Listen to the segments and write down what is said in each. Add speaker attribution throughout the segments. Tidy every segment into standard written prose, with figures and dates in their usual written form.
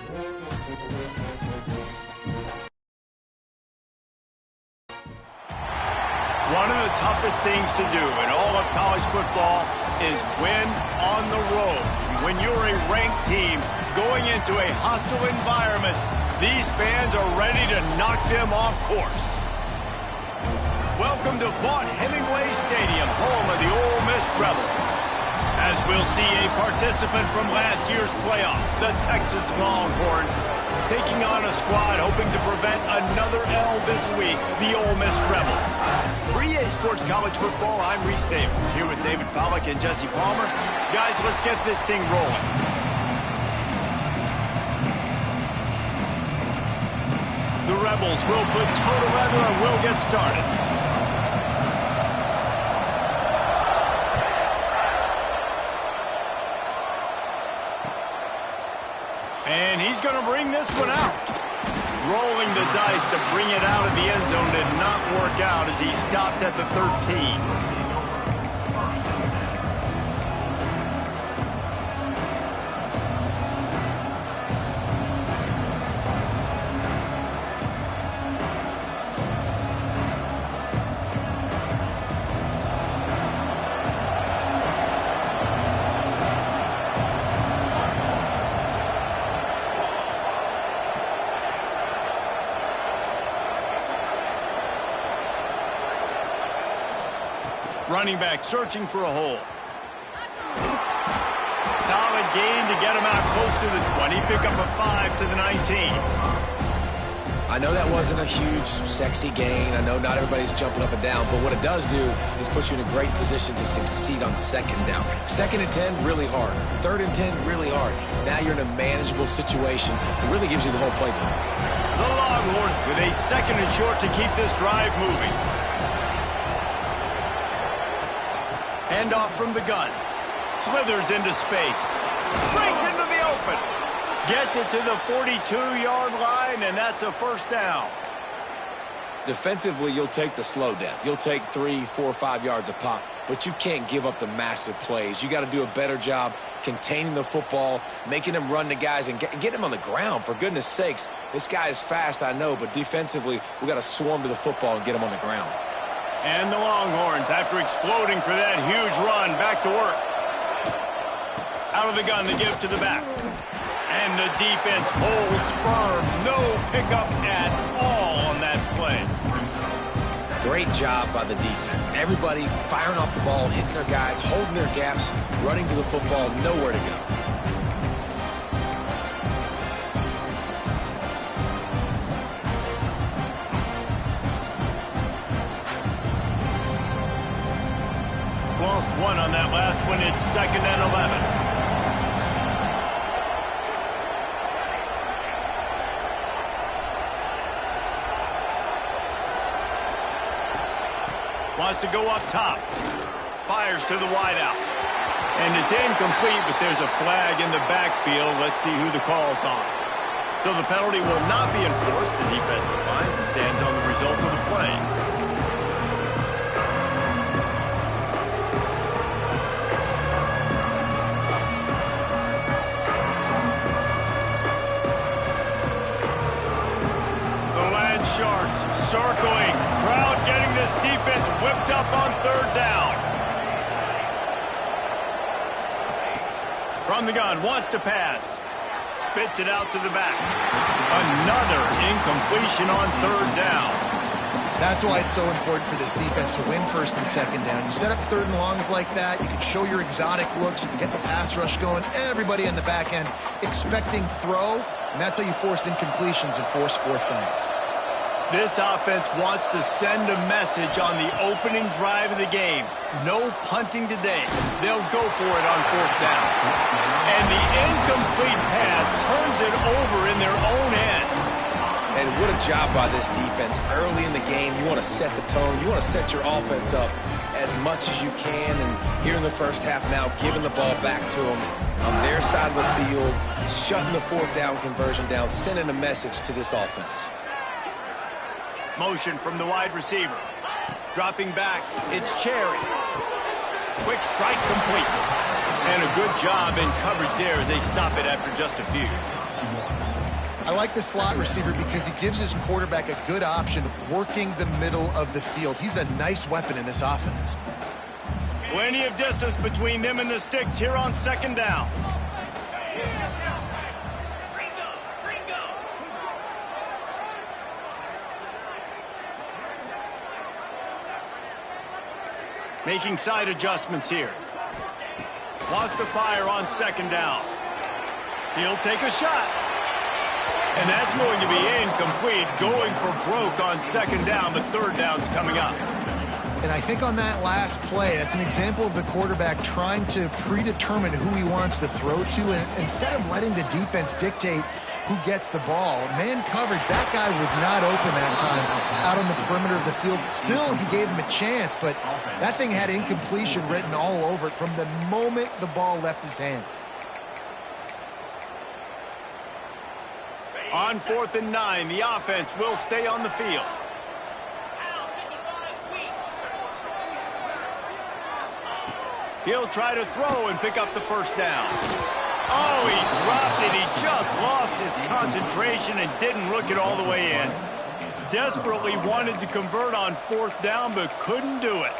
Speaker 1: One of the toughest things to do in all of college football is win on the road. When you're a ranked team going into a hostile environment, these fans are ready to knock them off course. Welcome to Vaught-Hemingway Stadium, home of the Ole Miss Rebels. As we'll see a participant from last year's playoff, the Texas Longhorns, taking on a squad hoping to prevent another L this week, the Ole Miss Rebels. For EA Sports College Football, I'm Reese Davis, here with David Pollack and Jesse Palmer. Guys, let's get this thing rolling. The Rebels will put total leather and will get started. And he's going to bring this one out. Rolling the dice to bring it out of the end zone did not work out as he stopped at the 13. Running back searching for a hole. Solid gain to get him out close to the 20. Pick up a 5 to the 19.
Speaker 2: I know that wasn't a huge, sexy gain. I know not everybody's jumping up and down, but what it does do is put you in a great position to succeed on second down. 2nd and 10, really hard. 3rd and 10, really hard. Now you're in a manageable situation. It really gives you the whole playbook.
Speaker 1: The Longhorns with a 2nd and short to keep this drive moving. Handoff from the gun. Slithers into space. Breaks into the open. Gets it to the 42-yard line, and that's a first down.
Speaker 2: Defensively, you'll take the slow death. You'll take 3, 4, 5 yards a pop, but you can't give up the massive plays. You got to do a better job containing the football, making them run the guys, and get them on the ground. For goodness sakes, this guy is fast, I know, but defensively, we got to swarm to the football and get him on the ground.
Speaker 1: And the Longhorns, after exploding for that huge run, back to work. Out of the gun, they give to the back. And the defense holds firm. No pickup at all on that play.
Speaker 2: Great job by the defense. Everybody firing off the ball, hitting their guys, holding their gaps, running to the football, nowhere to go.
Speaker 1: Lost one on that last one. It's 2nd and 11. Wants to go up top. Fires to the wideout. And it's incomplete, but there's a flag in the backfield. Let's see who the call's on. So the penalty will not be enforced. The defense declines and stands on the result of the play. Sharks circling. Crowd getting this defense whipped up on 3rd down. From the gun, wants to pass. Spits it out to the back. Another incompletion on 3rd down.
Speaker 3: That's why it's so important for this defense to win 1st and 2nd down. You set up 3rd and longs like that. You can show your exotic looks. You can get the pass rush going. Everybody in the back end expecting throw. And that's how you force incompletions and force 4th downs.
Speaker 1: This offense wants to send a message on the opening drive of the game. No punting today. They'll go for it on 4th down. And the incomplete pass turns it over in their own end.
Speaker 2: And what a job by this defense. Early in the game, you want to set the tone. You want to set your offense up as much as you can. And here in the first half now, giving the ball back to them on their side of the field, shutting the 4th down conversion down, sending a message to this offense.
Speaker 1: Motion from the wide receiver. Dropping back, it's Cherry. Quick strike complete. And a good job in coverage there as they stop it after just a few.
Speaker 3: I like the slot receiver because he gives his quarterback a good option working the middle of the field. He's a nice weapon in this offense.
Speaker 1: Plenty of distance between them and the sticks here on second down. Making side adjustments here. Lost the fire on second down. He'll take a shot. And that's going to be incomplete. Going for broke on second down, but third down's coming up.
Speaker 3: And I think on that last play, that's an example of the quarterback trying to predetermine who he wants to throw to, and instead of letting the defense dictate who gets the ball. Man coverage, that guy was not open that time out on the perimeter of the field. Still, he gave him a chance, but that thing had incompletion written all over it from the moment the ball left his hand.
Speaker 1: On 4th and 9, the offense will stay on the field. He'll try to throw and pick up the first down. Oh, he dropped it. He just lost his concentration and didn't look it all the way in. Desperately wanted to convert on 4th down, but couldn't do it.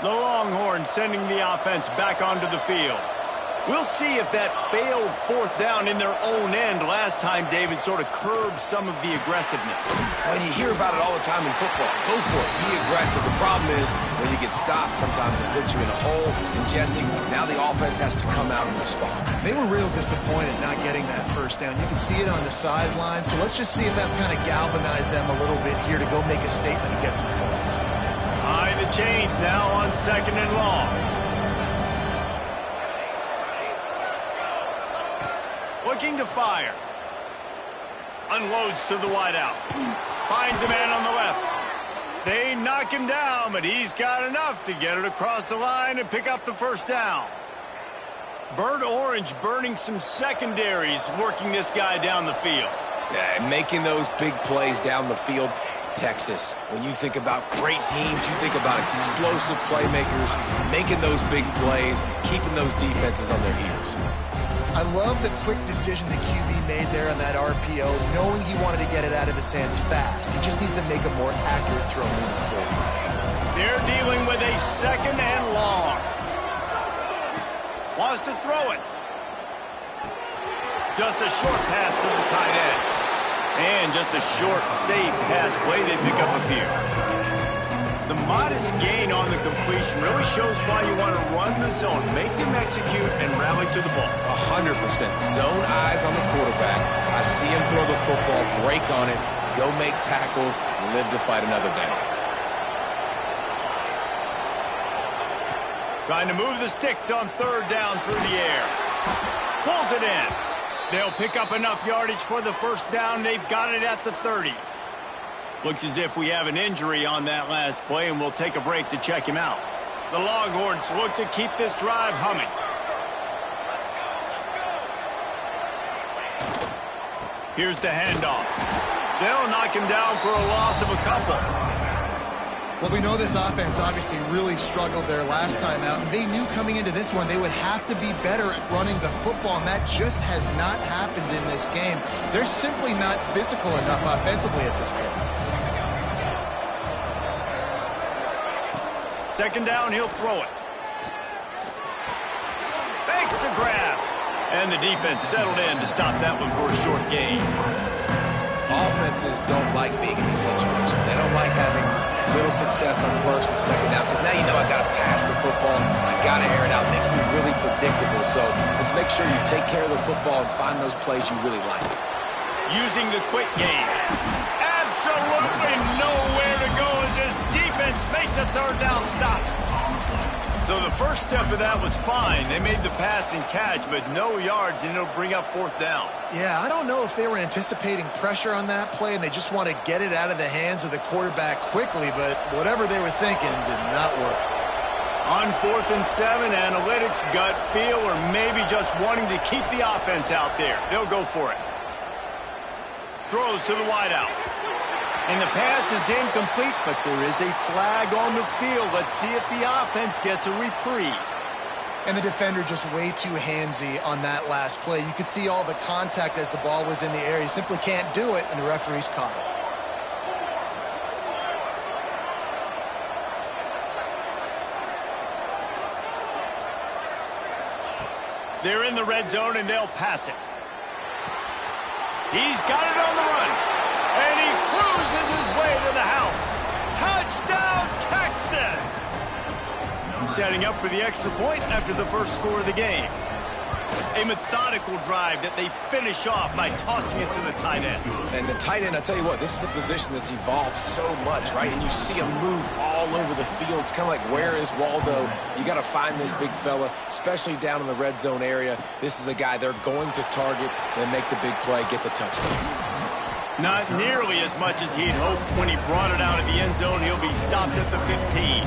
Speaker 1: The Longhorns sending the offense back onto the field. We'll see if that failed 4th down in their own end last time, David, sort of curbed some of the aggressiveness.
Speaker 2: Well, you hear about it all the time in football. Go for it. Be aggressive. The problem is when you get stopped, sometimes it puts you in a hole. And, Jesse, now the offense has to come out and respond.
Speaker 3: They were real disappointed not getting that first down. You can see it on the sideline. So let's just see if that's kind of galvanized them a little bit here to go make a statement and get some points.
Speaker 1: High the chains now on 2nd and long. Looking to fire. Unloads to the wideout. Finds a man on the left. They knock him down, but he's got enough to get it across the line and pick up the first down. Burnt Orange burning some secondaries, working this guy down the field.
Speaker 2: Yeah, making those big plays down the field. Texas, when you think about great teams, you think about explosive playmakers, making those big plays, keeping those defenses on their heels.
Speaker 3: I love the quick decision the QB made there on that RPO, knowing he wanted to get it out of his hands fast. He just needs to make a more accurate throw moving forward.
Speaker 1: They're dealing with a 2nd and long. Wants to throw it. Just a short pass to the tight end. And just a short, safe pass play. They pick up a few. The modest gain on the completion really shows why you want to run the zone. Make them execute and rally to the ball.
Speaker 2: 100%. Zone eyes on the quarterback. I see him throw the football, break on it, go make tackles, live to fight another down.
Speaker 1: Trying to move the sticks on 3rd down through the air. Pulls it in. They'll pick up enough yardage for the first down. They've got it at the 30. Looks as if we have an injury on that last play, and we'll take a break to check him out. The Longhorns look to keep this drive humming. Here's the handoff. They'll knock him down for a loss of a couple.
Speaker 3: Well, we know this offense obviously really struggled there last time out, and they knew coming into this one they would have to be better at running the football, and that just has not happened in this game. They're simply not physical enough offensively at this point.
Speaker 1: 2nd down, he'll throw it. Thanks to grab. And the defense settled in to stop that one for a short gain.
Speaker 2: Offenses don't like being in these situations. They don't like having little success on 1st and 2nd down because now you know I got to pass the football. I got to air it out. It makes me really predictable. So let's make sure you take care of the football and find those plays you really like.
Speaker 1: Using the quick game. Absolutely nowhere to go as this defense makes a 3rd down stop. So the first step of that was fine. They made the pass and catch, but no yards, and it'll bring up 4th down.
Speaker 3: Yeah, I don't know if they were anticipating pressure on that play and they just want to get it out of the hands of the quarterback quickly, but whatever they were thinking did not work.
Speaker 1: On 4th and 7, analytics, gut feel, or maybe just wanting to keep the offense out there. They'll go for it. Throws to the wideout. And the pass is incomplete, but there is a flag on the field. Let's see if the offense gets a reprieve.
Speaker 3: And the defender just way too handsy on that last play. You could see all the contact as the ball was in the air. He simply can't do it, and the referee's caught it.
Speaker 1: They're in the red zone, and they'll pass it. He's got it on the run, and he cruises his way to the house. Touchdown, Texas! Setting up for the extra point after the first score of the game. A methodical drive that they finish off by tossing it to the tight end.
Speaker 2: And the tight end, I tell you what, this is a position that's evolved so much, right? And you see him move all over the field. It's kind of like, where is Waldo? You got to find this big fella, especially down in the red zone area. This is the guy they're going to target and make the big play, get the touchdown.
Speaker 1: Not nearly as much as he'd hoped when he brought it out of the end zone. He'll be stopped at the 15.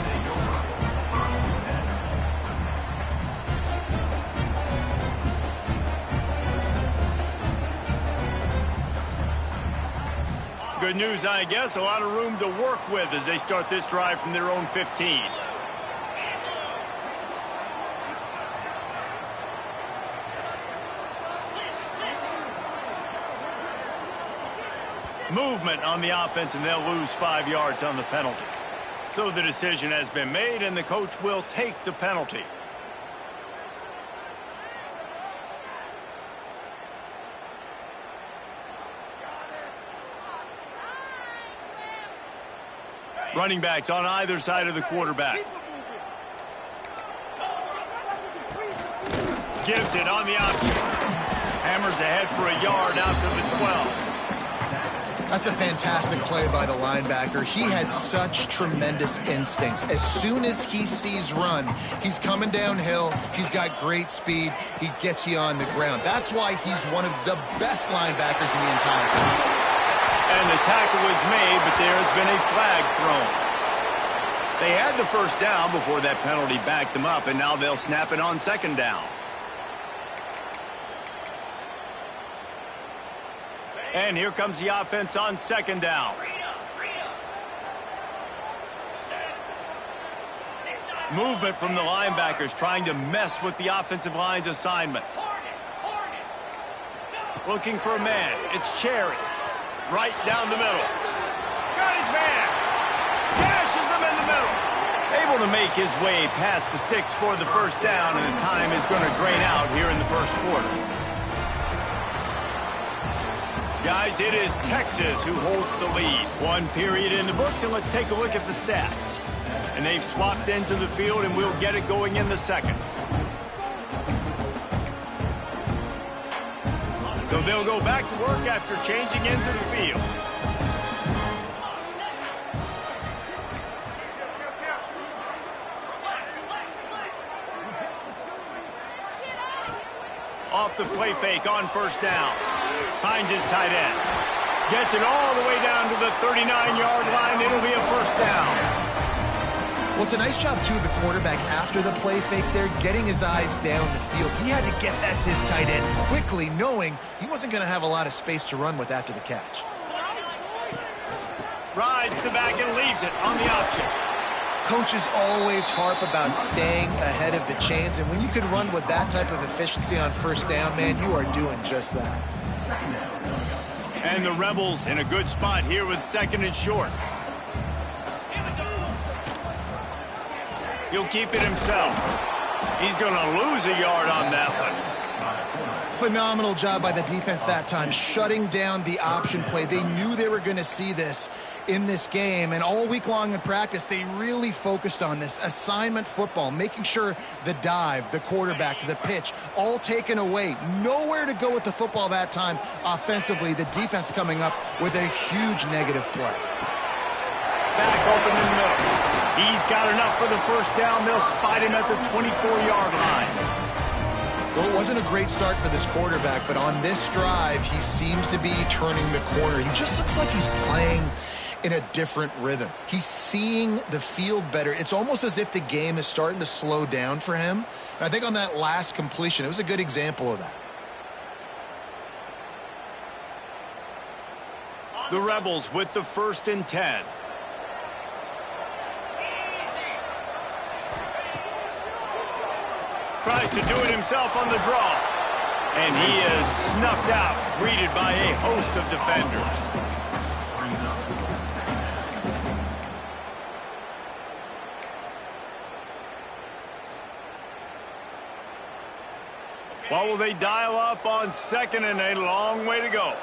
Speaker 1: Good news, I guess. A lot of room to work with as they start this drive from their own 15. Movement on the offense, and they'll lose 5 yards on the penalty. So the decision has been made, and the coach will take the penalty. Running backs on either side of the quarterback. Gives it on the option. Hammers ahead for a yard out to the 12.
Speaker 3: That's a fantastic play by the linebacker. He has such tremendous instincts. As soon as he sees run, he's coming downhill. He's got great speed. He gets you on the ground. That's why he's one of the best linebackers in the entire country.
Speaker 1: And the tackle is made, but there has been a flag thrown. They had the first down before that penalty backed them up, and now they'll snap it on second down. And here comes the offense on second down. Movement from the linebackers trying to mess with the offensive line's assignments. Looking for a man. It's Cherry. Right down the middle. Got his man. Gashes him in the middle. Able to make his way past the sticks for the first down, and the time is going to drain out here in the first quarter. Guys, it is Texas who holds the lead. 1 period in the books, and let's take a look at the stats. And they've swapped into the field, and we'll get it going in the second. So they'll go back to work after changing into the field. Off the play fake on first down. Finds his tight end. Gets it all the way down to the 39-yard line. It'll be a first down.
Speaker 3: Well, it's a nice job, too, of the quarterback after the play fake there, getting his eyes down the field. He had to get that to his tight end quickly, knowing he wasn't going to have a lot of space to run with after the catch.
Speaker 1: Rides the back and leaves it on the option.
Speaker 3: Coaches always harp about staying ahead of the chains, and when you can run with that type of efficiency on first down, man, you are doing just that.
Speaker 1: And the Rebels in a good spot here with second and short. He'll keep it himself. He's going to lose a yard on that one.
Speaker 3: Phenomenal job by the defense that time, shutting down the option play. They knew they were going to see this in this game, and all week long in practice, they really focused on this assignment football, making sure the dive, the quarterback, the pitch, all taken away. Nowhere to go with the football that time offensively. The defense coming up with a huge negative play.
Speaker 1: Back open in the middle. He's got enough for the first down. They'll spot him at the 24-yard line.
Speaker 3: Well, it wasn't a great start for this quarterback, but on this drive, he seems to be turning the corner. He just looks like he's playing in a different rhythm. He's seeing the field better. It's almost as if the game is starting to slow down for him. And I think on that last completion, it was a good example of that.
Speaker 1: The Rebels with the 1st and 10. Tries to do it himself on the draw. And he is snuffed out, greeted by a host of defenders. What will they dial up on 2nd and a long way to go?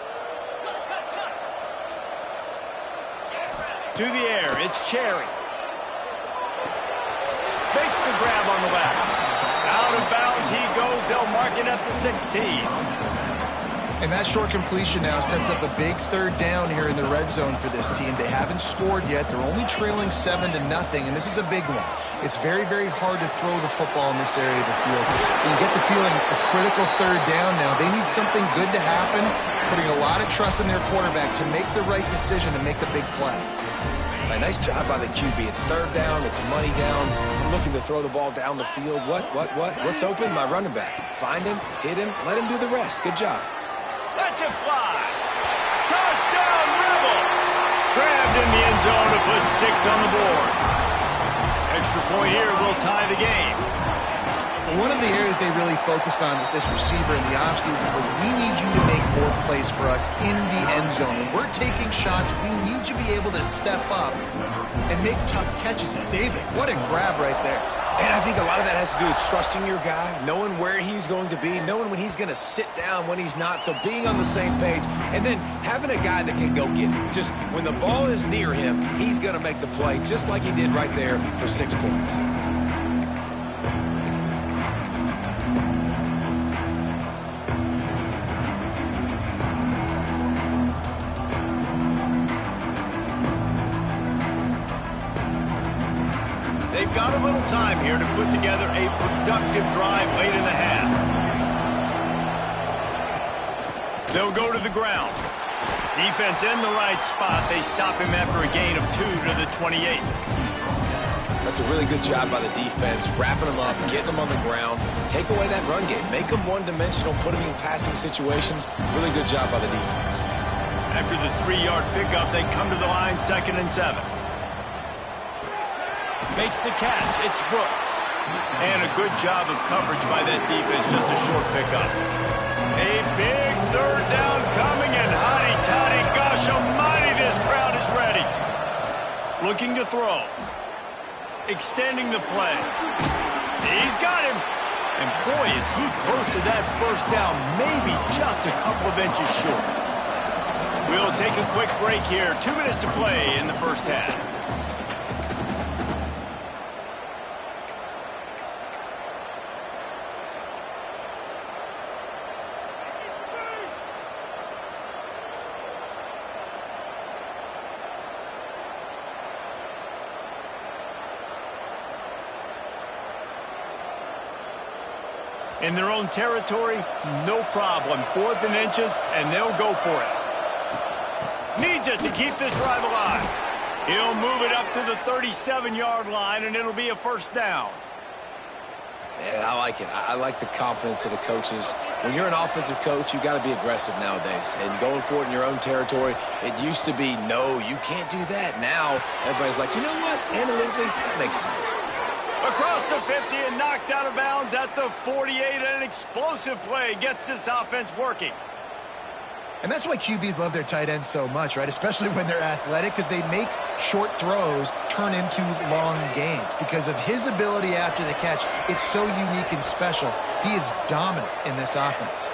Speaker 1: To the air, it's Cherry. Makes the grab on the left. Out of bounds he goes. They'll mark it at the 16.
Speaker 3: And that short completion now sets up a big 3rd down here in the red zone for this team. They haven't scored yet. They're only trailing 7-0, and this is a big one. It's very, very hard to throw the football in this area of the field. And you get the feeling a critical 3rd down now. They need something good to happen, putting a lot of trust in their quarterback to make the right decision and make the big play.
Speaker 2: Right, nice job by the QB. It's 3rd down. It's money down. I'm looking to throw the ball down the field. What's open? My running back. Find him, hit him, let him do the rest. Good job.
Speaker 1: Let's it fly. Touchdown, Rebels. Grabbed in the end zone to put 6 on the board. Extra point here will tie the game.
Speaker 3: One of the areas they really focused on with this receiver in the offseason was we need you to make more plays for us in the end zone. When we're taking shots, we need you to be able to step up and make tough catches. And David, what a grab right there.
Speaker 2: And I think a lot of that has to do with trusting your guy, knowing where he's going to be, knowing when he's going to sit down, when he's not, so being on the same page, and then having a guy that can go get it. Just when the ball is near him, he's going to make the play, just like he did right there for 6 points.
Speaker 1: They've got a little time here to put together a productive drive late in the half. They'll go to the ground. Defense in the right spot. They stop him after a gain of 2 to the 28.
Speaker 2: That's a really good job by the defense, wrapping them up, getting them on the ground, take away that run game, make them one-dimensional, put them in passing situations. Really good job by the defense.
Speaker 1: After the 3-yard pickup, they come to the line 2nd and 7. Makes the catch. It's Brooks. And a good job of coverage by that defense. Just a short pickup. A big 3rd down coming, and hotty toddy, gosh almighty, this crowd is ready. Looking to throw. Extending the play. He's got him. And boy, is he close to that 1st down. Maybe just a couple of inches short. We'll take a quick break here. 2 minutes to play in the 1st half. In their own territory, no problem. 4th and inches, and they'll go for it. Needs it to keep this drive alive. He'll move it up to the 37-yard line, and it'll be a 1st down.
Speaker 2: Yeah, I like it. I like the confidence of the coaches. When you're an offensive coach, you got to be aggressive nowadays. And going for it in your own territory, it used to be, no, you can't do that. Now, everybody's like, you know what? Analytically, that makes sense.
Speaker 1: Across the 50 and knocked out of bounds at the 48. An explosive play gets this offense working.
Speaker 3: And that's why QBs love their tight ends so much, right? Especially when they're athletic, because they make short throws turn into long gains. Because of his ability after the catch, it's so unique and special. He is dominant in this offense.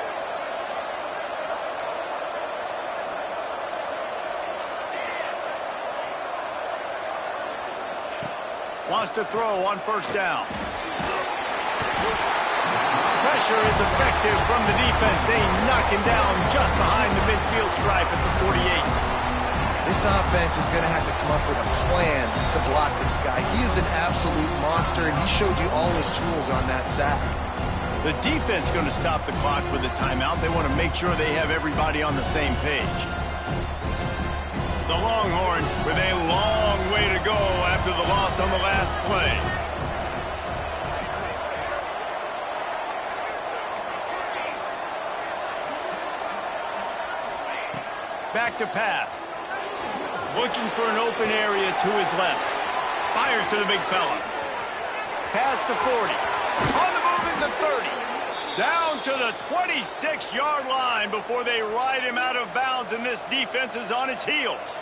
Speaker 1: Wants to throw on 1st down. Pressure is effective from the defense. They knock him down just behind the midfield stripe at the 48.
Speaker 3: This offense is going to have to come up with a plan to block this guy. He is an absolute monster, and he showed you all his tools on that sack.
Speaker 1: The defense going to stop the clock with a timeout. They want to make sure they have everybody on the same page. The Longhorns with a long way to go after the loss on the last play. Back to pass. Looking for an open area to his left. Fires to the big fella. Past the 40. On the move is the 30. Down to the 26-yard line before they ride him out of bounds, and this defense is on its heels.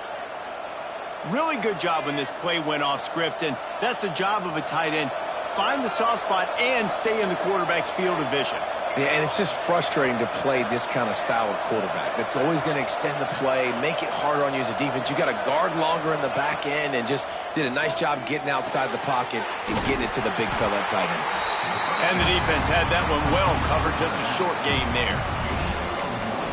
Speaker 1: Really good job when this play went off script, and that's the job of a tight end. Find the soft spot and stay in the quarterback's field of vision.
Speaker 2: Yeah, and it's just frustrating to play this kind of style of quarterback. That's always going to extend the play, make it harder on you as a defense. You got to guard longer in the back end, and just did a nice job getting outside the pocket and getting it to the big fella at tight end.
Speaker 1: And the defense had that one well covered, just a short game there.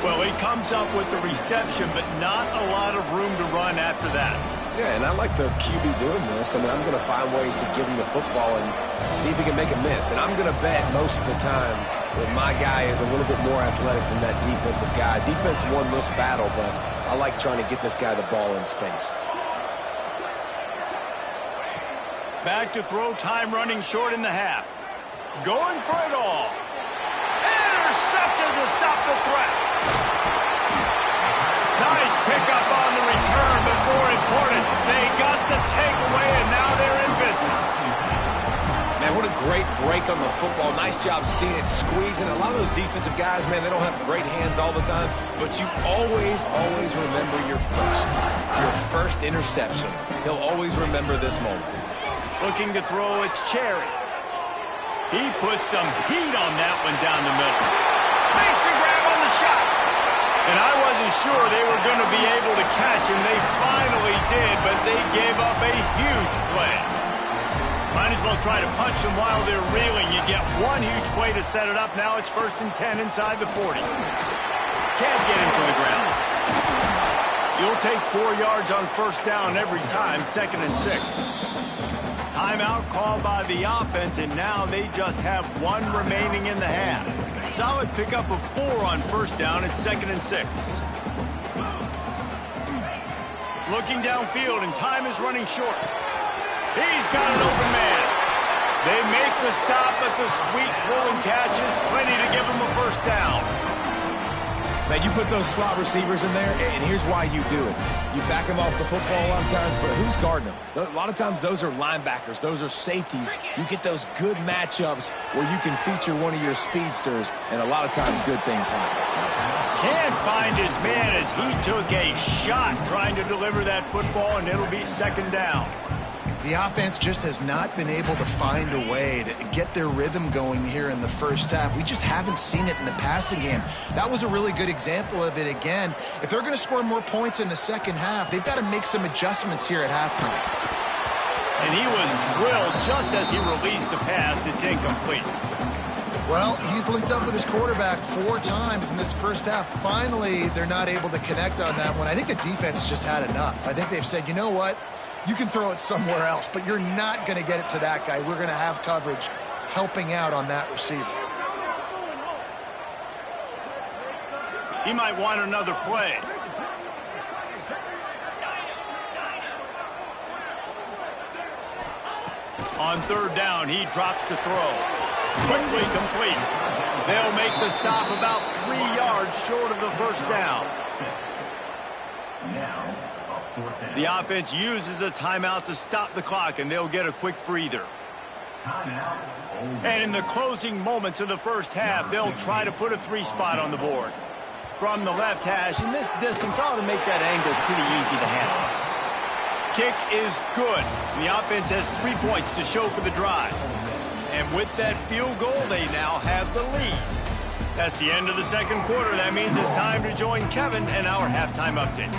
Speaker 1: Well, he comes up with the reception, but not a lot of room to run after that.
Speaker 2: Yeah, and I like the QB doing this. I mean, I'm going to find ways to give him the football and see if he can make a miss. And I'm going to bet most of the time that my guy is a little bit more athletic than that defensive guy. Defense won this battle, but I like trying to get this guy the ball in space.
Speaker 1: Back to throw, time running short in the half. Going for it all. Intercepted to stop the threat. Nice pickup on the return, but more important, they got the takeaway, and now they're in business.
Speaker 2: Man, what a great break on the football. Nice job seeing it squeezing. A lot of those defensive guys, man, they don't have great hands all the time, but you always remember your first interception. They'll always remember this moment.
Speaker 1: Looking to throw, it's Cherry. He puts some heat on that one down the middle. Makes a grab on the shot. And I wasn't sure they were going to be able to catch him. They finally did, but they gave up a huge play. Might as well try to punch them while they're reeling. You get one huge play to set it up. Now it's 1st and 10 inside the 40. Can't get him to the ground. You'll take 4 yards on 1st down every time, 2nd and 6. Timeout called by the offense, and now they just have 1 remaining in the half. Solid pickup of 4 on 1st down. It's 2nd and 6. Looking downfield, and time is running short. He's got an open man. They make the stop, but the sweet rolling catch is plenty to give him a 1st down.
Speaker 2: Man, you put those slot receivers in there, and here's why you do it. You back them off the football a lot of times, but who's guarding them? A lot of times those are linebackers. Those are safeties. You get those good matchups where you can feature one of your speedsters, and a lot of times good things happen.
Speaker 1: Can't find his man as he took a shot trying to deliver that football, and it'll be 2nd down.
Speaker 3: The offense just has not been able to find a way to get their rhythm going here in the 1st half. We just haven't seen it in the passing game. That was a really good example of it again. If they're going to score more points in the 2nd half, they've got to make some adjustments here at halftime.
Speaker 1: And he was drilled just as he released the pass. It's incomplete.
Speaker 3: Well, he's linked up with his quarterback 4 times in this 1st half. Finally, they're not able to connect on that one. I think the defense just had enough. I think they've said, you know what? You can throw it somewhere else, but you're not going to get it to that guy. We're going to have coverage helping out on that receiver.
Speaker 1: He might want another play. On 3rd down, he drops to throw. Quickly complete. They'll make the stop about 3 yards short of the 1st down. The offense uses a timeout to stop the clock, and they'll get a quick breather. And in the closing moments of the 1st half, they'll try to put a 3 spot on the board. From the left hash, and this distance ought to make that angle pretty easy to handle. Kick is good. And the offense has 3 points to show for the drive. And with that field goal, they now have the lead. That's the end of the 2nd quarter. That means it's time to join Kevin and our halftime update.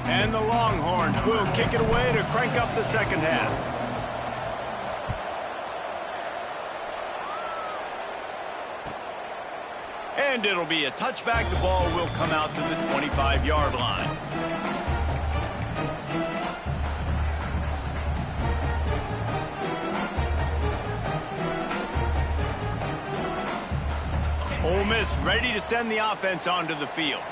Speaker 1: And the Longhorns will kick it away to crank up the 2nd half. And it'll be a touchback. The ball will come out to the 25-yard line. Ole Miss ready to send the offense onto the field.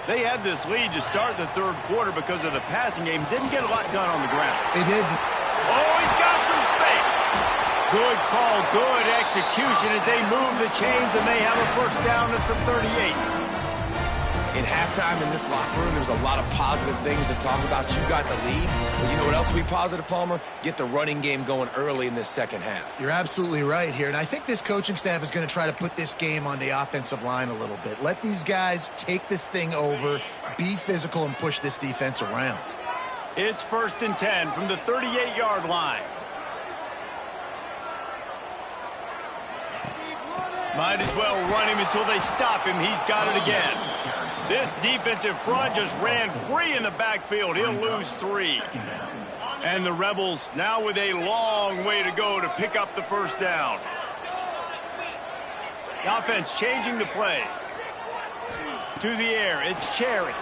Speaker 1: They had this lead to start the 3rd quarter because of the passing game. Didn't get a lot done on the ground.
Speaker 3: They did.
Speaker 1: Oh, he's got some space. Good call, good execution as they move the chains, and they have a 1st down at the 38.
Speaker 2: In halftime in this locker room, there was a lot of positive things to talk about. You got the lead. Well, you know what else will be positive, Palmer? Get the running game going early in this second half.
Speaker 3: You're absolutely right here, and I think this coaching staff is going to try to put this game on the offensive line a little bit. Let these guys take this thing over, be physical, and push this defense around.
Speaker 1: It's 1st and 10 from the 38-yard line. Might as well run him until they stop him. He's got it again. This defensive front just ran free in the backfield. He'll lose 3. And the Rebels now with a long way to go to pick up the first down. The offense changing the play. To the air, it's Cherry.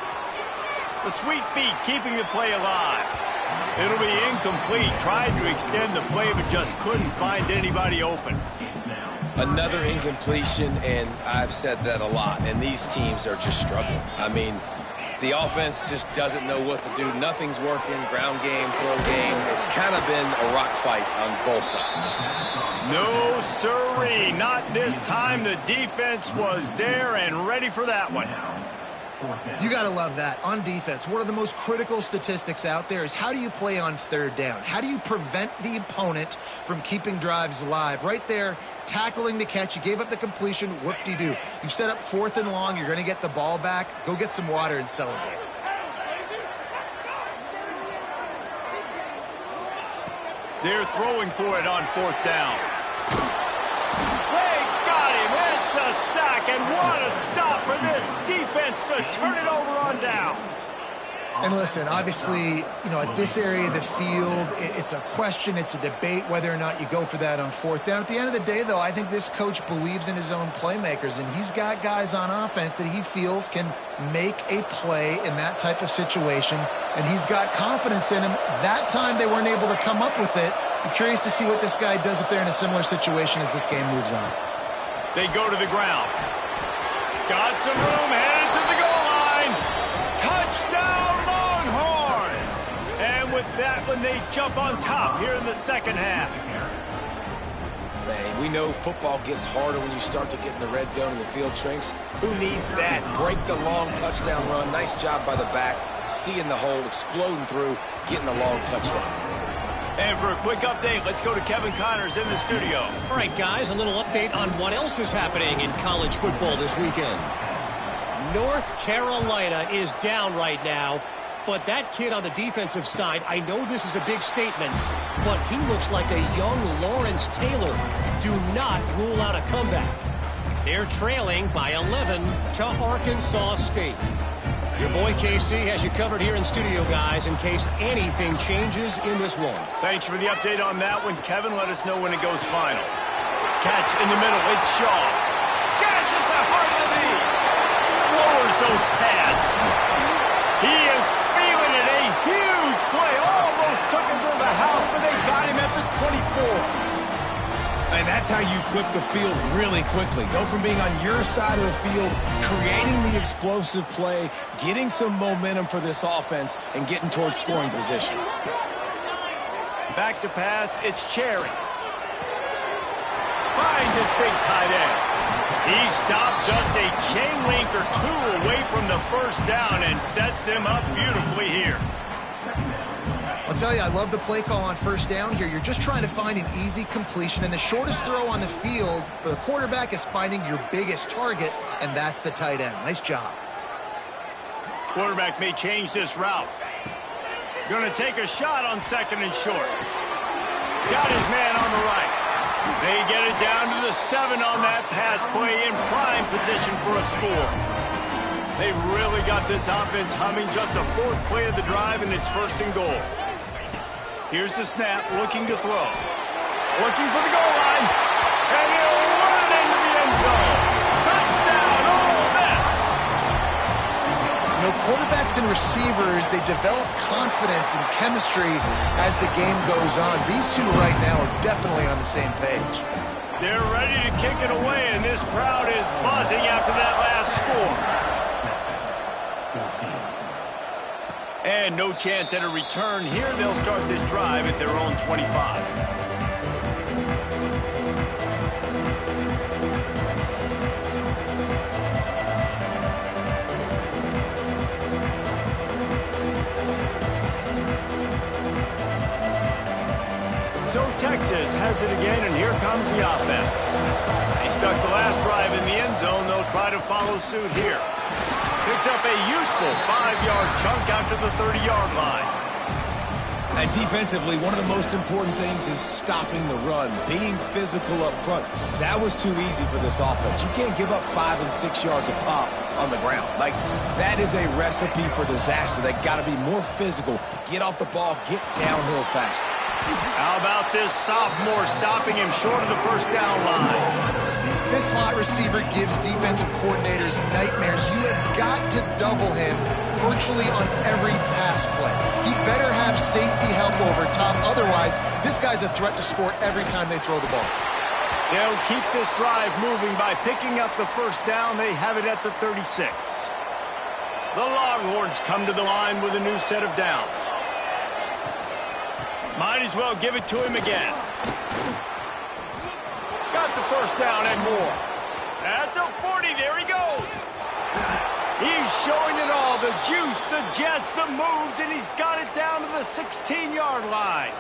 Speaker 1: The sweet feet keeping the play alive. It'll be incomplete. Tried to extend the play, but just couldn't find anybody open.
Speaker 2: Another incompletion, and I've said that a lot, and these teams are just struggling. I mean, the offense just doesn't know what to do. Nothing's working. Ground game, throw game. It's kind of been a rock fight on both sides.
Speaker 1: No, sirree. Not this time. The defense was there and ready for that one.
Speaker 3: You got to love that. On defense, one of the most critical statistics out there is how do you play on 3rd down? How do you prevent the opponent from keeping drives alive? Right there, tackling the catch. You gave up the completion. Whoop-de-doo. You've set up 4th and long. You're going to get the ball back. Go get some water and celebrate.
Speaker 1: They're throwing for it on 4th down. They got him. It's a sack, and what a stop for this defense to turn it over on downs.
Speaker 3: And listen, obviously, you know, at this area of the field, it's a question, it's a debate whether or not you go for that on 4th down. At the end of the day, though, I think this coach believes in his own playmakers, and he's got guys on offense that he feels can make a play in that type of situation, and he's got confidence in him. That time they weren't able to come up with it. I'm curious to see what this guy does if they're in a similar situation as this game moves on.
Speaker 1: They go to the ground. Got some room, headed to the goal line. Touchdown, Longhorns! And with that one, they jump on top here in the second half.
Speaker 2: Man, we know football gets harder when you start to get in the red zone and the field shrinks. Who needs that? Break the long touchdown run. Nice job by the back. Seeing the hole, exploding through, getting the long touchdown.
Speaker 1: And for a quick update, let's go to Kevin Connors in the studio.
Speaker 4: All right, guys, a little update on what else is happening in college football this weekend. North Carolina is down right now, but that kid on the defensive side, I know this is a big statement, but he looks like a young Lawrence Taylor. Do not rule out a comeback. They're trailing by 11 to Arkansas State. Your boy KC has you covered here in studio, guys, in case anything changes in this one.
Speaker 1: Thanks for the update on that one, Kevin. Let us know when it goes final. Catch in the middle. It's Shaw. Gashes the heart of the knee. Lowers those pads. He is feeling it. A huge play. Almost took him to the house, but they got him at the 24.
Speaker 2: And that's how you flip the field really quickly. Go from being on your side of the field, creating the explosive play, getting some momentum for this offense, and getting towards scoring position.
Speaker 1: Back to pass, it's Cherry. Finds his big tight end. He stopped just a chain link or two away from the first down and sets them up beautifully here.
Speaker 3: I'll tell you, I love the play call on 1st down here. You're just trying to find an easy completion, and the shortest throw on the field for the quarterback is finding your biggest target, and that's the tight end. Nice job.
Speaker 1: Quarterback may change this route. Going to take a shot on 2nd and short. Got his man on the right. They get it down to the 7 on that pass play in prime position for a score. They've really got this offense humming. Just a 4th play of the drive, and it's 1st and goal. Here's the snap, looking to throw. Looking for the goal line. And he'll run it into the end zone. Touchdown, Ole Miss!
Speaker 3: You know, quarterbacks and receivers, they develop confidence and chemistry as the game goes on. These two right now are definitely on the same page.
Speaker 1: They're ready to kick it away, and this crowd is buzzing after that last score. And no chance at a return here. They'll start this drive at their own 25. So Texas has it again, and here comes the offense. They stuck the last drive in the end zone. They'll try to follow suit here. Picks up a useful 5-yard chunk out to the 30-yard line.
Speaker 2: And defensively, one of the most important things is stopping the run, being physical up front. That was too easy for this offense. You can't give up 5 and 6 yards a pop on the ground. Like, that is a recipe for disaster. They got to be more physical, get off the ball, get downhill fast.
Speaker 1: How about this sophomore stopping him short of the first down line?
Speaker 3: This slot receiver gives defensive coordinators nightmares. You have got to double him virtually on every pass play. He better have safety help over top. Otherwise, this guy's a threat to score every time they throw the ball.
Speaker 1: They'll keep this drive moving by picking up the first down. They have it at the 36. The Longhorns come to the line with a new set of downs. Might as well give it to him again. Got the first down and more. At the 40, there he goes. He's showing it all, the juice, the jets, the moves, and he's got it down to the 16-yard line.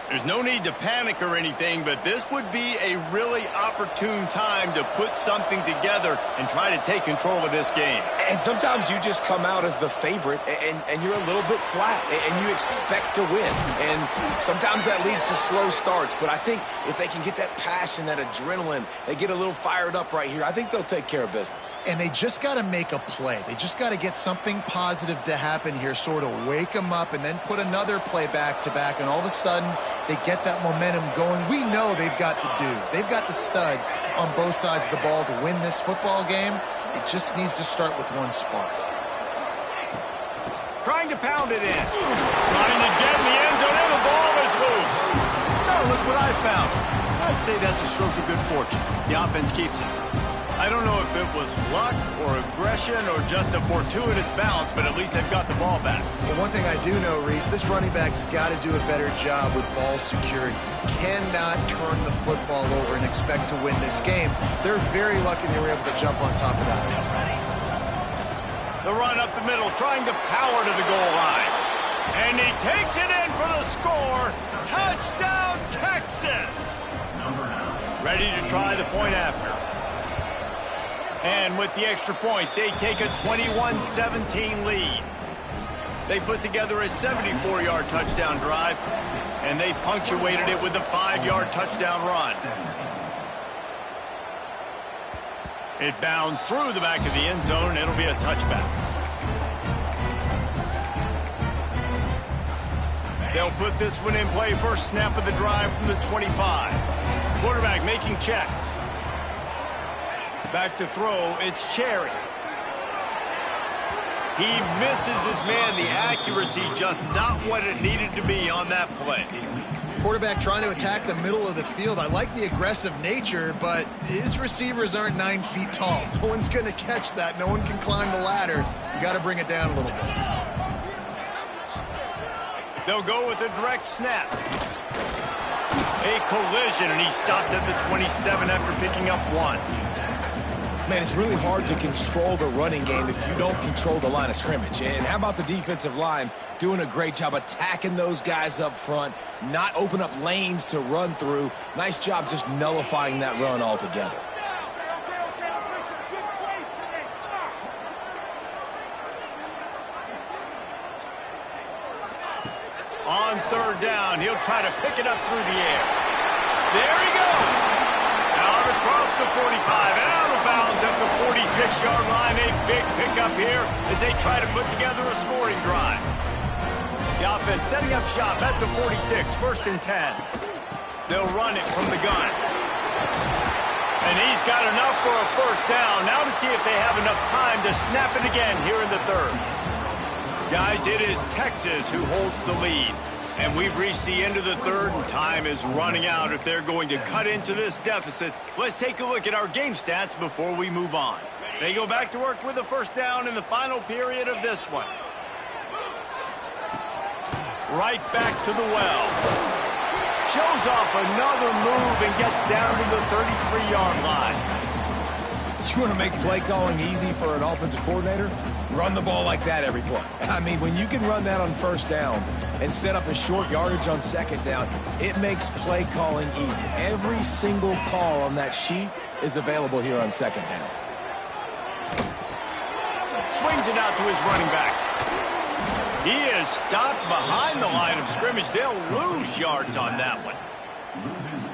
Speaker 1: There's no need to panic or anything, but this would be a really opportune time to put something together and try to take control of this game.
Speaker 2: And sometimes you just come out as the favorite, and you're a little bit flat, and you expect to win. And sometimes that leads to slow starts. But I think if they can get that passion, that adrenaline, they get a little fired up right here, I think they'll take care of business.
Speaker 3: And they just got to make a play. They just got to get something positive to happen here, sort of wake them up, and then put another play back-to-back, and all of a sudden, they get that momentum going. We know they've got the dudes. They've got the studs on both sides of the ball to win this football game. It just needs to start with one spark.
Speaker 1: Trying to pound it in. Trying to get in the end zone, and the ball is loose. Now look what I found. I'd say that's a stroke of good fortune. The offense keeps it. I don't know if it was luck or aggression or just a fortuitous bounce, but at least they've got the ball back.
Speaker 3: The one thing I do know, Reese, this running back's got to do a better job with ball security. Cannot turn the football over and expect to win this game. They're very lucky they were able to jump on top of that.
Speaker 1: The run up the middle, trying to power to the goal line. And he takes it in for the score. Touchdown, Texas! Ready to try the point after. And with the extra point, they take a 21-17 lead. They put together a 74-yard touchdown drive, and they punctuated it with a 5-yard touchdown run. It bounds through the back of the end zone, and it'll be a touchback. They'll put this one in play. First snap of the drive from the 25. Quarterback making checks. Back to throw, it's Cherry. He misses his man. The accuracy just not what it needed to be on that play.
Speaker 3: Quarterback trying to attack the middle of the field. I like the aggressive nature, but his receivers aren't 9 feet tall. No one's going to catch that. No one can climb the ladder. You got to bring it down a little bit.
Speaker 1: They'll go with a direct snap. A collision, and he stopped at the 27 after picking up 1.
Speaker 2: Man, it's really hard to control the running game if you don't control the line of scrimmage. And how about the defensive line doing a great job attacking those guys up front, not open up lanes to run through. Nice job just nullifying that run altogether.
Speaker 1: On third down, he'll try to pick it up through the air. There he goes. Out across the 45 and out of bounds at the 46-yard line. A big pickup here as they try to put together a scoring drive. The offense setting up shop at the 46, 1st and 10. They'll run it from the gun. And he's got enough for a first down. Now to see if they have enough time to snap it again here in the third. Guys, it is Texas who holds the lead. And we've reached the end of the third, and time is running out if they're going to cut into this deficit. Let's take a look at our game stats before we move on. They go back to work with a first down in the final period of this one. Right back to the well. Shows off another move and gets down to the 33-yard line.
Speaker 2: You want to make play calling easy for an offensive coordinator? Run the ball like that every play. I mean, when you can run that on first down and set up a short yardage on second down, it makes play calling easy. Every single call on that sheet is available here on second down.
Speaker 1: Swings it out to his running back. He is stopped behind the line of scrimmage. They'll lose yards on that one.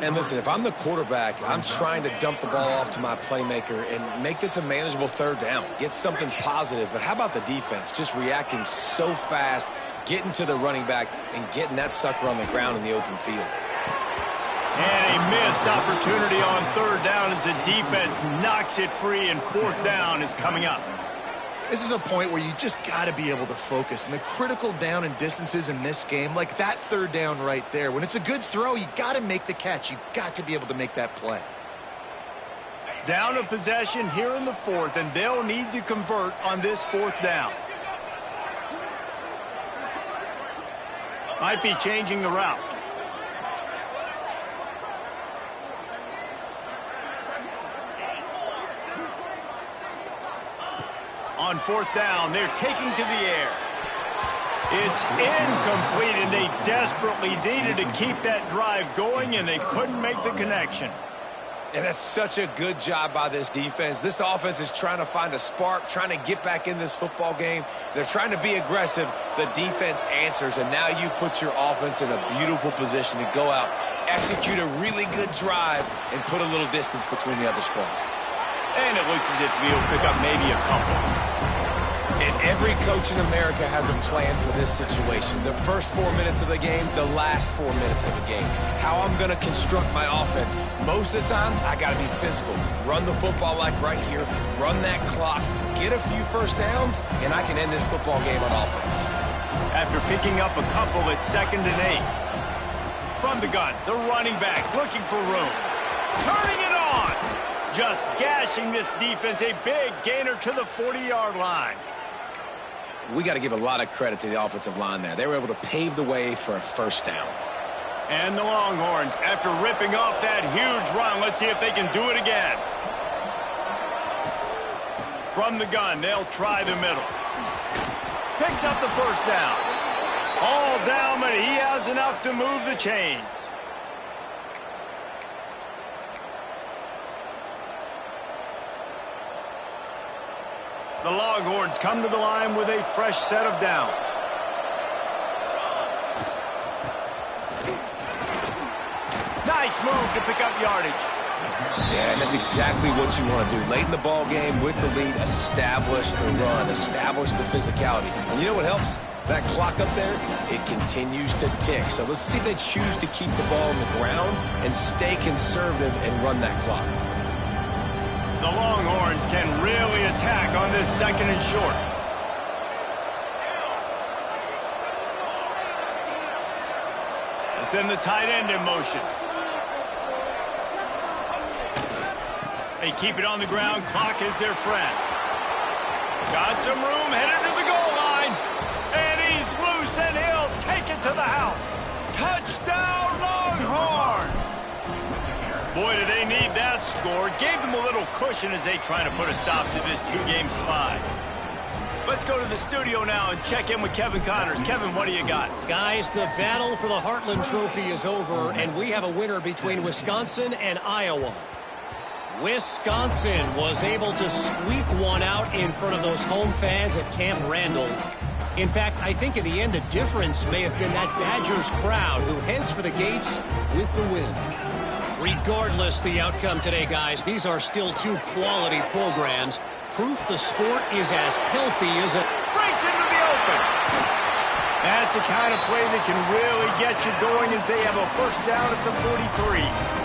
Speaker 2: And listen, if I'm the quarterback, I'm trying to dump the ball off to my playmaker and make this a manageable third down. Get something positive. But how about the defense? Just reacting so fast, getting to the running back, and getting that sucker on the ground in the open field.
Speaker 1: And a missed opportunity on third down as the defense knocks it free, and fourth down is coming up.
Speaker 3: This is a point where you just got to be able to focus. And the critical down and distances in this game, like that third down right there, when it's a good throw, you got to make the catch. You've got to be able to make that play.
Speaker 1: Down a possession here in the fourth, and they'll need to convert on this fourth down. Might be changing the route. On fourth down, they're taking to the air. It's incomplete, and they desperately needed to keep that drive going, and they couldn't make the connection.
Speaker 2: And that's such a good job by this defense. This offense is trying to find a spark, trying to get back in this football game. They're trying to be aggressive. The defense answers, and now you put your offense in a beautiful position to go out, execute a really good drive, and put a little distance between the other squad.
Speaker 1: And it looks as if he'll pick up maybe a couple.
Speaker 2: And every coach in America has a plan for this situation. The first 4 minutes of the game, the last 4 minutes of the game. How I'm going to construct my offense. Most of the time, I got to be physical. Run the football like right here. Run that clock. Get a few first downs, and I can end this football game on offense.
Speaker 1: After picking up a couple at 2nd and 8. From the gun, the running back looking for room. Turning it on. Just gashing this defense. A big gainer to the 40-yard line.
Speaker 2: We got to give a lot of credit to the offensive line there. They were able to pave the way for a first down.
Speaker 1: And the Longhorns, after ripping off that huge run, let's see if they can do it again. From the gun, they'll try the middle. Picks up the first down. All down, but he has enough to move the chains. The Longhorns come to the line with a fresh set of downs. Nice move to pick up yardage.
Speaker 2: Yeah, and that's exactly what you want to do. Late in the ball game with the lead, establish the run, establish the physicality. And you know what helps? That clock up there, it continues to tick. So let's see if they choose to keep the ball on the ground and stay conservative and run that clock.
Speaker 1: The Longhorns can really attack on this 2nd and short. They send the tight end in motion. They keep it on the ground. Clock is their friend. Got some room, headed to the goal line. And he's loose, and he'll take it to the house. Touchdown, Longhorns! Boy, do they need that score. Gave them a little cushion as they try to put a stop to this two-game slide. Let's go to the studio now and check in with Kevin Connors. Kevin, what do you got?
Speaker 4: Guys, the battle for the Heartland Trophy is over, and we have a winner between Wisconsin and Iowa. Wisconsin was able to squeak one out in front of those home fans at Camp Randall. In fact, I think in the end the difference may have been that Badgers crowd who heads for the gates with the win. Regardless the outcome today, guys, these are still two quality programs. Proof the sport is as healthy as it
Speaker 1: breaks into the open. That's the kind of play that can really get you going as they have a first down at the 43.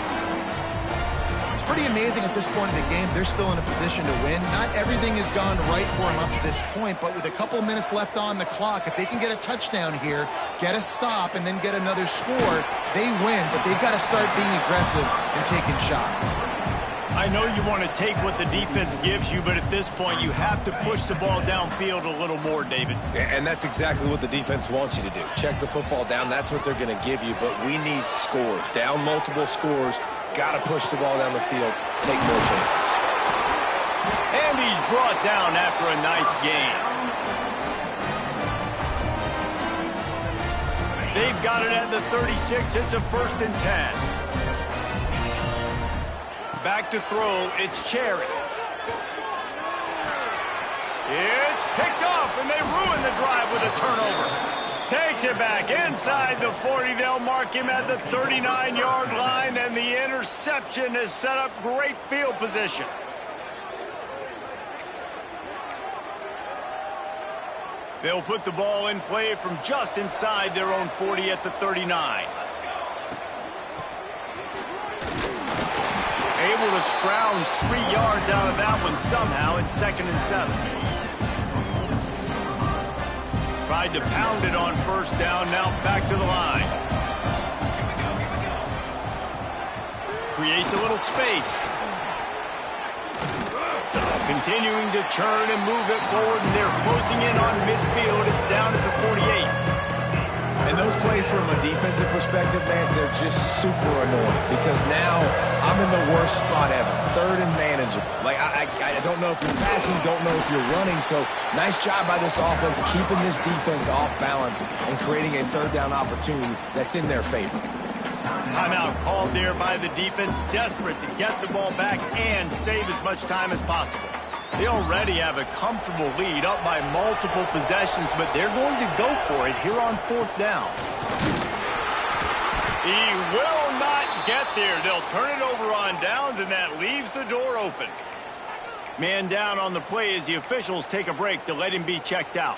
Speaker 3: It's pretty amazing at this point in the game. They're still in a position to win. Not everything has gone right for them up to this point, but with a couple minutes left on the clock, if they can get a touchdown here, get a stop, and then get another score, they win, but they've got to start being aggressive and taking shots.
Speaker 1: I know you want to take what the defense gives you, but at this point, you have to push the ball downfield a little more, David.
Speaker 2: And that's exactly what the defense wants you to do. Check the football down. That's what they're going to give you, but we need scores. Down multiple scores. Got to push the ball down the field, take more chances.
Speaker 1: brought down after a nice gain. They've got it at the 36. It's a 1st and 10. Back to throw. It's Cherry. It's picked off, and they ruin the drive with a turnover. Takes it back inside the 40. They'll mark him at the 39-yard line, and the interception has set up great field position. They'll put the ball in play from just inside their own 40 at the 39. Able to scrounge 3 yards out of that one somehow. It's 2nd and 7. Tried to pound it on 1st down, now back to the line. Creates a little space. Continuing to churn and move it forward, and they're closing in on midfield. It's down at the 48.
Speaker 2: And those plays from a defensive perspective, man, they're just super annoying because now I'm in the worst spot ever. 3rd and manageable. Like, I don't know if you're passing, don't know if you're running. So nice job by this offense keeping this defense off balance and creating a 3rd down opportunity that's in their favor.
Speaker 1: Timeout called there by the defense, desperate to get the ball back and save as much time as possible. They already have a comfortable lead, up by multiple possessions, but they're going to go for it here on 4th down. He will not get there. They'll turn it over on downs, and that leaves the door open. Man down on the play as the officials take a break to let him be checked out.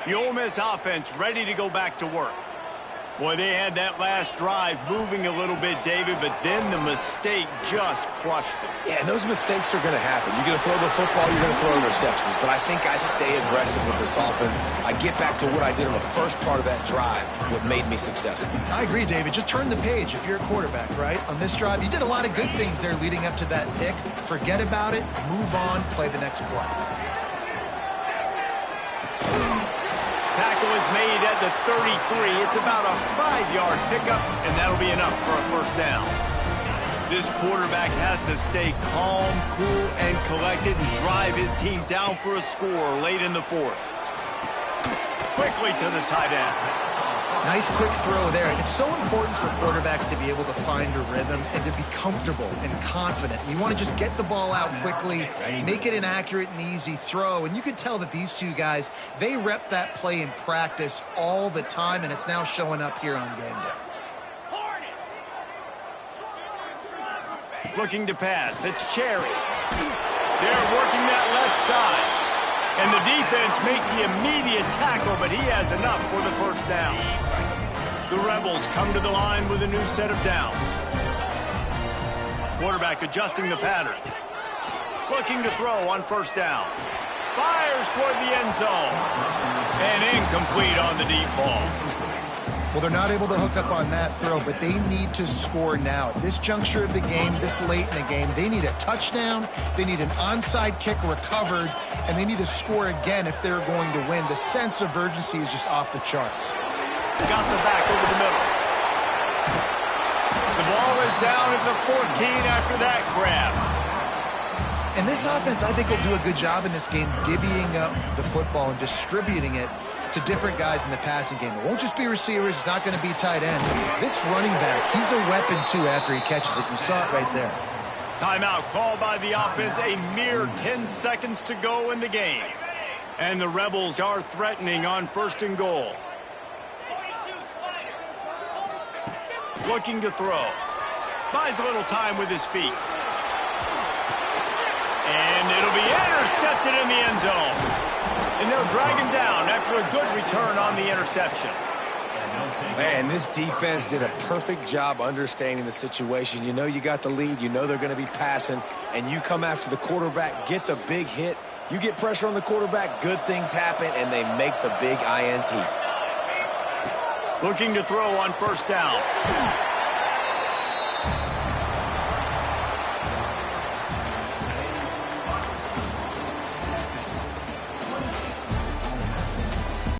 Speaker 1: The Ole Miss offense ready to go back to work. Boy, they had that last drive moving a little bit, David, but then the mistake just crushed them.
Speaker 2: Yeah, those mistakes are going to happen. You're going to throw the football, you're going to throw interceptions. But I think I stay aggressive with this offense. I get back to what I did on the first part of that drive, what made me successful.
Speaker 3: I agree, David. Just turn the page if you're a quarterback, right? On this drive, you did a lot of good things there leading up to that pick. Forget about it, move on, play the next play.
Speaker 1: Tackle is made at the 33. It's about a 5-yard pickup, and that'll be enough for a 1st down. This quarterback has to stay calm, cool, and collected and drive his team down for a score late in the 4th. Quickly to the tight end.
Speaker 3: Nice quick throw there. It's so important for quarterbacks to be able to find a rhythm and to be comfortable and confident. You want to just get the ball out quickly, make it an accurate and easy throw. And you could tell that these two guys, they rep that play in practice all the time, and it's now showing up here on game day.
Speaker 1: Looking to pass. It's Cherry. They're working that left side. And the defense makes the immediate tackle, but he has enough for the 1st down. The Rebels come to the line with a new set of downs. Quarterback adjusting the pattern. Looking to throw on 1st down. Fires toward the end zone. And incomplete on the deep ball.
Speaker 3: Well, they're not able to hook up on that throw, but they need to score now. At this juncture of the game, this late in the game, they need a touchdown, they need an onside kick recovered, and they need to score again if they're going to win. The sense of urgency is just off the charts.
Speaker 1: Got the back over the middle. The ball is down at the 14 after that grab.
Speaker 3: And this offense, I think, will do a good job in this game divvying up the football and distributing it to different guys in the passing game. It won't just be receivers. It's not going to be tight ends. This running back, he's a weapon, too, after he catches it. You saw it right there.
Speaker 1: Timeout called by the offense. A mere 10 seconds to go in the game. And the Rebels are threatening on 1st and goal. Looking to throw. Buys a little time with his feet. And it'll be intercepted in the end zone. And they'll drag him down after a good return on the interception.
Speaker 2: Man, this defense did a perfect job understanding the situation. You know you got the lead. You know they're going to be passing. And you come after the quarterback, get the big hit. You get pressure on the quarterback, good things happen, and they make the big INT.
Speaker 1: Looking to throw on 1st down.